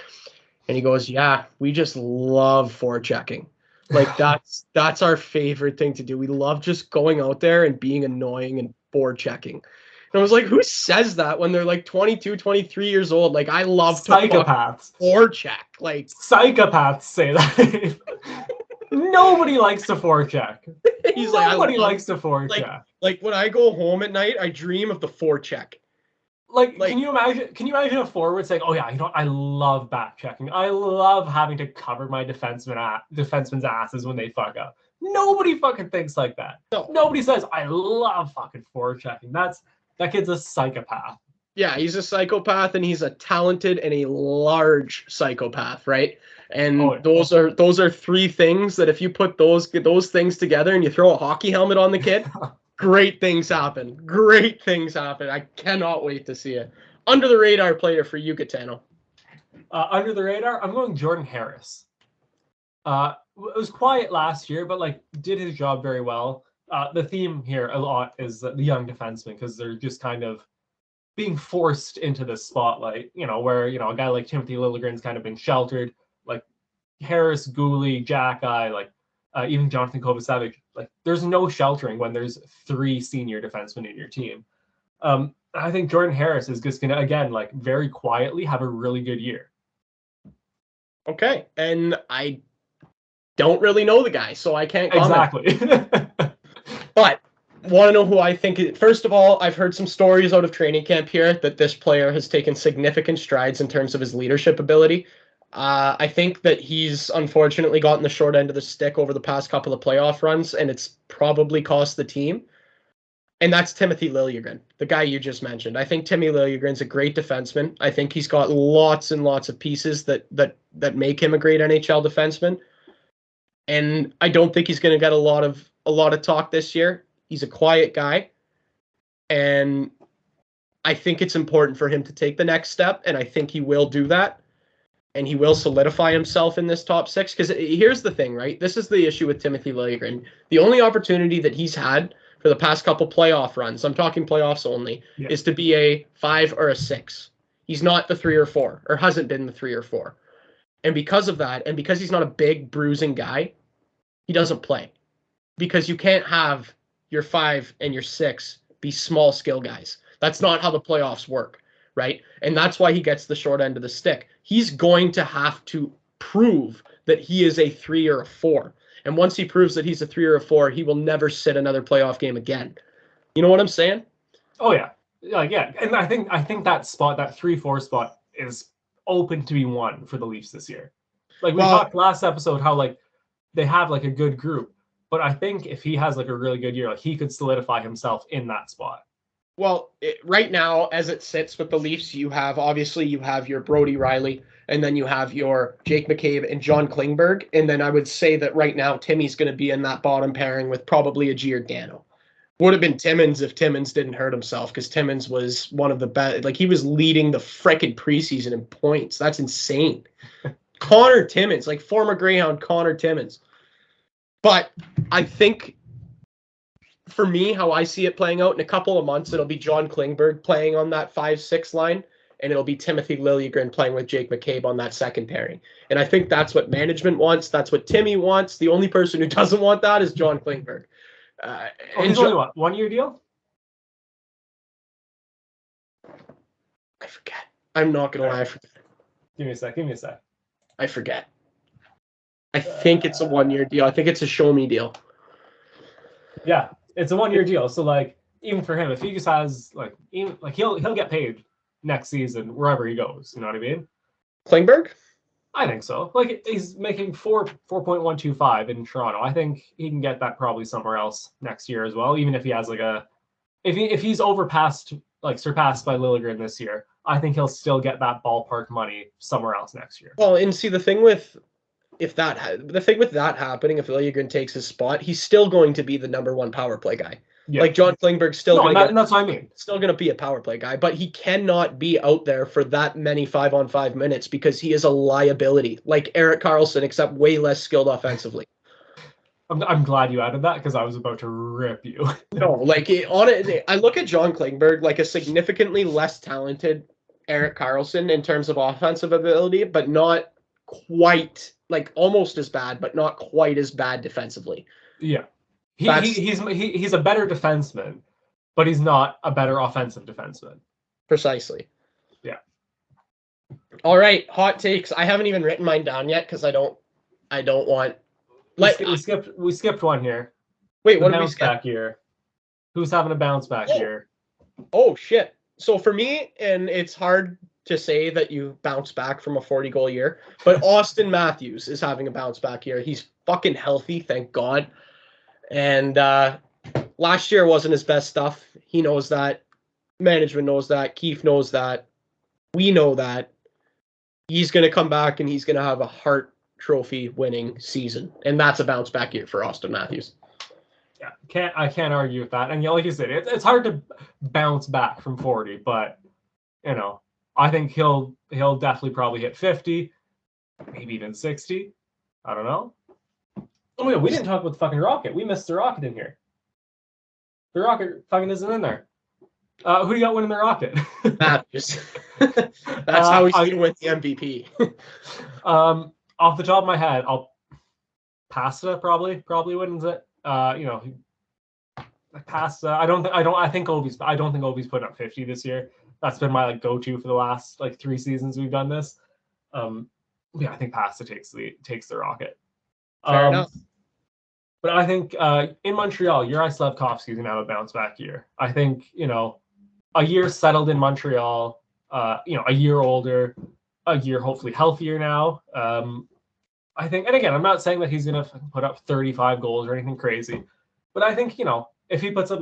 And he goes, yeah, we just love forechecking. Like, that's our favorite thing to do. We love just going out there and being annoying and forechecking. And I was like, who says that when they're like 22, 23 years old? Like, I love to Psychopaths. forecheck. Like, Psychopaths say that. Nobody likes to forecheck. he's like, Nobody likes to forecheck. Like when I go home at night, I dream of the forecheck. Like, can you imagine a forward saying, "Oh yeah, I love back checking. I love having to cover my defenseman's asses when they fuck up." Nobody fucking thinks like that. No. Nobody says, "I love fucking forechecking." That kid's a psychopath. Yeah, he's a psychopath, and he's a talented and a large psychopath, right? And those are three things that if you put those things together and you throw a hockey helmet on the kid, great things happen. Great things happen. I cannot wait to see it. Under the radar player for you, Gitano. Under the radar, I'm going Jordan Harris. It was quiet last year, but like did his job very well. The theme here a lot is the young defensemen because they're just kind of being forced into the spotlight, where, a guy like Timothy Liljegren's kind of been sheltered, like Harris, Gooley, Jack-Eye, like even Jonathan Kovacevic, like there's no sheltering when there's three senior defensemen in your team. I think Jordan Harris is just going to, again, like very quietly have a really good year. Okay. And I don't really know the guy, so I can't comment. Exactly. But want to know who I think? First of all, I've heard some stories out of training camp here that this player has taken significant strides in terms of his leadership ability. I think that he's unfortunately gotten the short end of the stick over the past couple of playoff runs, and it's probably cost the team. And that's Timothy Liljegren, the guy you just mentioned. I think Timmy Liljegren's a great defenseman. I think he's got lots and lots of pieces that make him a great NHL defenseman. And I don't think he's going to get a lot of talk this year. He's a quiet guy, and I think it's important for him to take the next step, and I think he will do that, and he will solidify himself in this top six, because here's the thing, right? This is the issue with Timothy Liljegren. The only opportunity that he's had for the past couple playoff runs, I'm talking playoffs only, is to be a 5 or a 6. He's not the 3 or 4, or hasn't been the 3 or 4. And because of that, and because he's not a big bruising guy, he doesn't play. Because you can't have your 5 and your 6 be small skill guys. That's not how the playoffs work, right? And that's why he gets the short end of the stick. He's going to have to prove that he is a 3 or a 4. And once he proves that he's a 3 or a 4, he will never sit another playoff game again. You know what I'm saying? Oh yeah. Yeah. And I think that spot, that 3-4 spot, is open to be won for the Leafs this year. Like we talked last episode how like they have like a good group. But I think if he has like a really good year, like he could solidify himself in that spot. Well, right now, as it sits with the Leafs, you have your Brody Riley, and then you have your Jake McCabe and John Klingberg. And then I would say that right now, Timmy's going to be in that bottom pairing with probably a Giordano. Would have been Timmins if Timmins didn't hurt himself, because Timmins was one of the best. Like, he was leading the frickin' preseason in points. That's insane. Connor Timmins, like former Greyhound Connor Timmins. But I think, for me, how I see it playing out, in a couple of months, it'll be John Klingberg playing on that 5-6 line, and it'll be Timothy Liljegren playing with Jake McCabe on that second pairing. And I think that's what management wants. That's what Timmy wants. The only person who doesn't want that is John Klingberg. He's only what, 1-year deal? I forget. I'm not going to lie. I forget. Give me a sec. I forget. I think it's a 1-year deal. I think it's a show me deal. Yeah, it's a 1-year deal. So like, even for him, if he just has he'll get paid next season wherever he goes. You know what I mean? Klingberg? I think so. Like, he's making 4.125 in Toronto. I think he can get that probably somewhere else next year as well. Even if he has like if he's surpassed by Liljegren this year, I think he'll still get that ballpark money somewhere else next year. Well, and see, the thing with that happening, if Liljegren takes his spot, he's still going to be the number 1 power play guy. Yeah. Like John Klingberg's still that's what I mean. Still going to be a power play guy, but he cannot be out there for that many 5-on-5 minutes because he is a liability, like Erik Karlsson, except way less skilled offensively. I'm glad you added that because I was about to rip you. No, like I look at John Klingberg like a significantly less talented Erik Karlsson in terms of offensive ability, but not quite, like almost as bad, but not quite as bad defensively. Yeah. He's a better defenseman, but he's not a better offensive defenseman. Precisely. Yeah. All right, hot takes. I haven't even written mine down yet because I don't want. We skipped one here. Wait, what did we bounce skip? back year? Who's having a bounce back year? Oh shit! So for me, and it's hard to say that you bounce back from a 40-goal year, but Austin Matthews is having a bounce back year. He's fucking healthy, thank God. And last year wasn't his best stuff. He knows that. Management knows that. Keefe knows that. We know that. He's going to come back and he's going to have a Hart Trophy winning season. And that's a bounce back year for Austin Matthews. Yeah, I can't argue with that. And yeah, like you said, it's hard to bounce back from 40, but you know, I think he'll definitely probably hit 50, maybe even 60. I don't know. Oh my God, we didn't talk about the fucking Rocket. We missed the Rocket in here. The Rocket fucking isn't in there. Who do you got winning the Rocket? Matthews. That's how he's going to win the MVP. Off the top of my head, Pasta probably wins it. Pasta. I think Ovi's putting up 50 this year. That's been my go-to for the last 3 seasons we've done this. I think Pasta takes the Rocket. Fair enough. But I think in Montreal, Juraj Slafkovsky's gonna have a bounce back year. I think a year settled in Montreal, a year older, a year hopefully healthier now. I think, and again, I'm not saying that he's gonna put up 35 goals or anything crazy, but I think if he puts up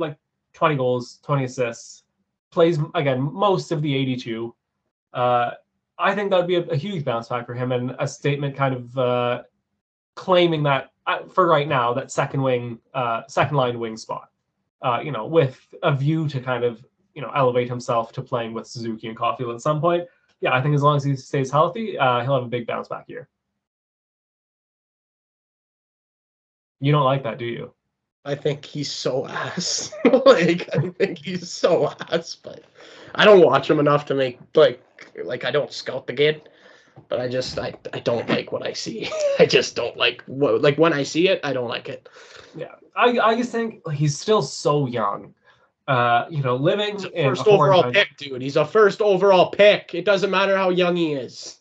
20 goals, 20 assists, plays again most of the 82, I think that would be a huge bounce back for him and a statement kind of claiming that for right now that second line wing spot, with a view to kind of elevate himself to playing with Suzuki and Caulfield at some point. Yeah, I think as long as he stays healthy, he'll have a big bounce back year. You don't like that, do you? I think he's so ass. I think he's so ass, but I don't watch him enough to make I don't scout the kid, but I don't like what I see. I just don't like when I see it, I don't like it. Yeah, I just think he's still so young. Living he's in first overall pick, dude. He's a first overall pick. It doesn't matter how young he is.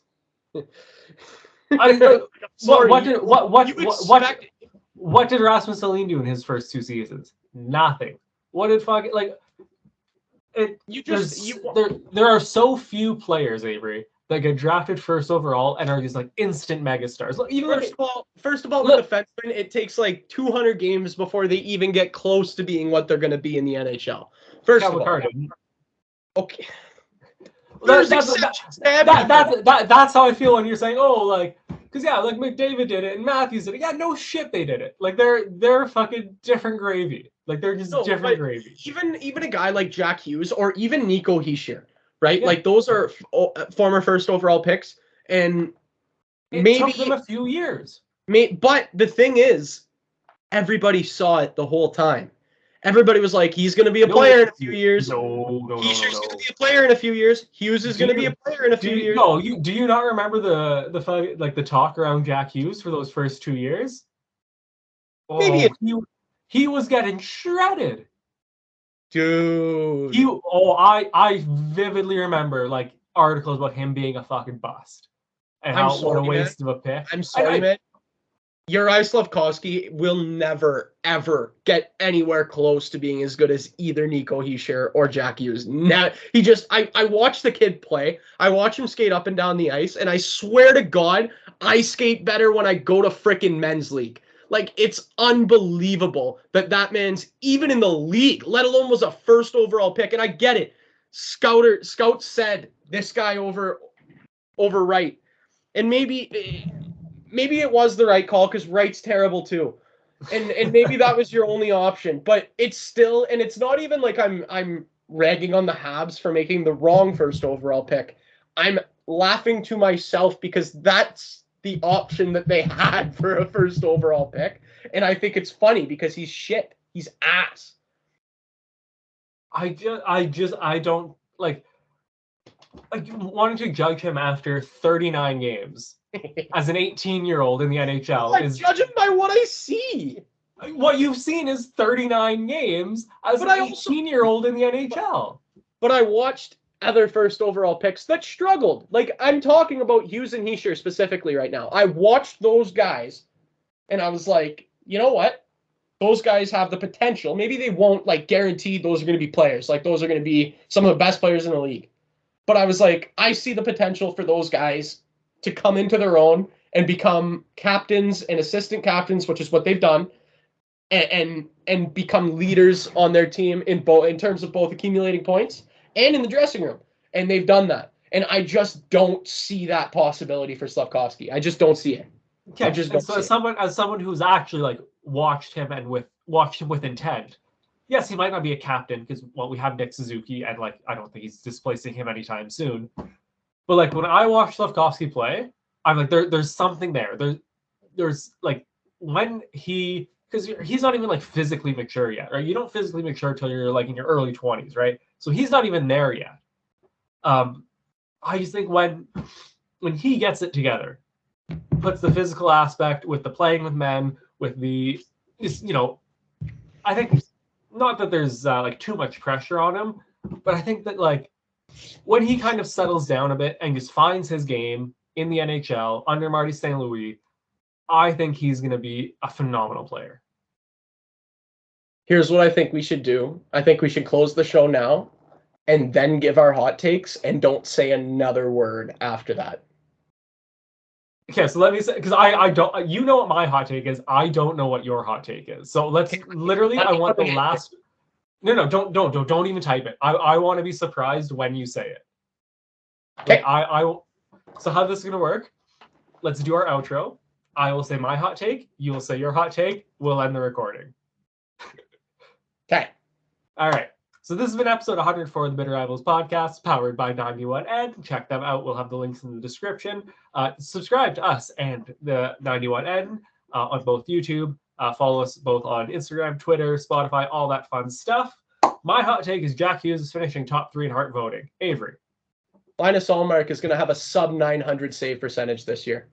What did Rasmus Dahlin do in his first 2 seasons? Nothing. What did fucking there are so few players, Avery, that get drafted first overall and are these instant megastars. First of all, the defensemen, it takes 200 games before they even get close to being what they're going to be in the NHL. First of all, okay. That's how I feel when you're saying, because McDavid did it and Matthews did it. Yeah, no shit, they did it. They're fucking different gravy. They're just different gravy. Even a guy like Jack Hughes or even Nico Hischier, right? Yeah. Those are former first overall picks, and it took them a few years. But the thing is, everybody saw it the whole time. Everybody was like, he's going to be a player in a few years. Hischier's going to be a player in a few years. Hughes is going to be a player in a few years. No, do you not remember the talk around Jack Hughes for those first 2 years? Maybe he was getting shredded. Dude. I vividly remember articles about him being a fucking bust. And what a waste of a pick. I'm sorry, man. Juraj Slafkovsky will never, ever get anywhere close to being as good as either Nico Hischier or Jack Hughes. I watch the kid play. I watch him skate up and down the ice, and I swear to God, I skate better when I go to frickin' men's league. It's unbelievable that man's even in the league, let alone was a first overall pick. And I get it. Scouts said this guy over Wright. And maybe it was the right call because Wright's terrible too. And maybe that was your only option. But it's still, and it's not even I'm ragging on the Habs for making the wrong first overall pick. I'm laughing to myself because that's the option that they had for a first overall pick. And I think it's funny because he's shit. He's ass. I don't wanting to judge him after 39 games as an 18-year-old in the NHL judge him by what I see. What you've seen is 39 games as an 18-year-old in the NHL. But I watched other first overall picks that struggled. Like, I'm talking about Hughes and Hischier specifically right now. I watched those guys, and I was like, you know what? Those guys have the potential. Maybe they won't, like, guarantee those are going to be players. Like, those are going to be some of the best players in the league. But I was like, I see the potential for those guys to come into their own and become captains and assistant captains, which is what they've done, and become leaders on their team in terms of both accumulating points and in the dressing room. And they've done that. And I just don't see that possibility for Slafkovsky. I just don't see it. Okay. I just don't so see as someone who's actually like watched him with intent, yes, he might not be a captain because we have Nick Suzuki, and like I don't think he's displacing him anytime soon. But like when I watch Slafkovsky play, I'm like there's something there. There's like when because he's not even like physically mature yet, right? You don't physically mature till you're like in your early 20s, right? So he's not even there yet. I just think when he gets it together, puts the physical aspect with the playing with men, with the, I think not that there's like too much pressure on him, but I think that like when he kind of settles down a bit and just finds his game in the NHL under Marty St. Louis, I think he's going to be a phenomenal player. Here's what I think we should do. I think we should close the show now and then give our hot takes and don't say another word after that. Okay, so let me say, because I don't, you know what my hot take is. I don't know what your hot take is. So let's literally, I want the last. No, don't even type it. I want to be surprised when you say it. Okay. Like, so how this is gonna work? Let's do our outro. I will say my hot take. You will say your hot take. We'll end the recording. Okay. All right. So this has been episode 104 of the Bitter Rivals podcast, powered by 91N. Check them out. We'll have the links in the description. Subscribe to us and the 91N on both YouTube. Follow us both on Instagram, Twitter, Spotify, all that fun stuff. My hot take is Jack Hughes is finishing top 3 in Hart voting. Avery. Linus Ullmark is going to have a sub 900 save percentage this year.